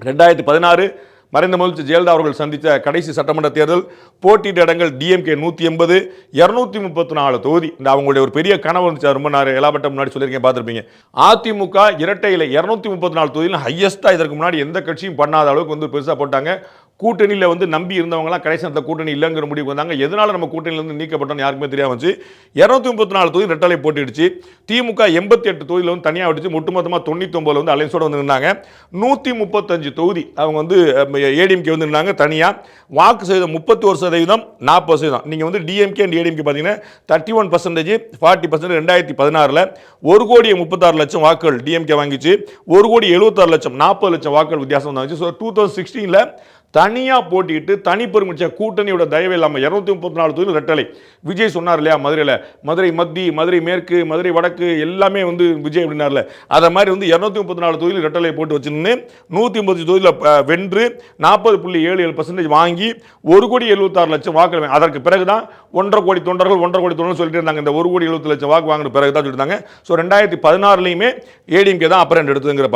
2016 மறைந்த முதலமைச்சர் ஜெயலலிதா அவர்கள் சந்தித்த கடைசி சட்டமன்ற தேர்தல் போட்டியிட்ட இடங்கள் டிஎம்கே 180, 234 தொகுதி. இந்த அவங்களுடைய ஒரு பெரிய கனவு இருந்துச்சு. ரொம்ப நான் எலாபட்ட முன்னாடி சொல்லியிருக்கேன், பார்த்துருப்பீங்க. அதிமுக இரட்டையில 234 தொகுதியில் ஹையஸ்டா இதற்கு முன்னாடி எந்த கட்சியும் பண்ணாத அளவுக்கு வந்து பெருசா போட்டாங்க. கூட்டணியில் வந்து நம்பி இருந்தவங்கலாம் கடைசி நேரத்தில் கூட்டணி இல்லைங்கிற முடிவு வந்தாங்க. எதனால நம்ம கூட்டணியிலிருந்து நீக்கப்பட்டோம்னு யாருக்குமே தெரியாம வந்துச்சு. 234 தொகுதி ரெட்டலை போட்டிடுச்சு. திமுக 88 தொகுதியில் வந்து தனியாக விட்டுச்சு. ஒட்டுமொத்தமாக 99 வந்து அலைன்ஸோட வந்து நின்னாங்க. 135 தொகுதி அவங்க வந்து ஏடிஎம்கே வந்து நின்னாங்க தனியாக. வாக்கு சதவீதம் 31%, 40%. நீங்கள் வந்து டிஎம்கே அண்ட் ஏடிஎம்கே பார்த்தீங்கன்னா 31%, 40%. 2016 1,36,00,000 வாக்குகள் டிஎம்கே வாங்கிச்சு. 1,76,00,000, 40 லட்சம் வாக்குகள் வித்தியாசம் வந்துச்சு. ஸோ 2016 தனியாக போட்டிட்டு தனி பெருமிச்ச கூட்டணியோட தயவு இல்லாமல் 234 தொகுதியில் ரெட்டலை. விஜய் சொன்னார் இல்லையா, மதுரையில் மதுரை மத்தி, மதுரை மேற்கு, மதுரை வடக்கு எல்லாமே வந்து விஜய் அப்படின்னார்ல, அதை மாதிரி வந்து 234 தொகுதியில் ரெட்டலை போட்டு வச்சுருந்து 150 தொகுதியில் வென்று 40.77% வாங்கி 1,76,00,000 வாக்குகள். அதற்கு பிறகு தான் 1,50 கோடி தொண்டர்கள் சொல்லிட்டு இருந்தாங்க. இந்த 1,70,00,000 வாக்கு வாங்கின பிறகு தான் சொல்லியிருந்தாங்க. ஸோ 2016 ஏடிஎம்கே தான் அப்புறம் எடுத்துங்கிற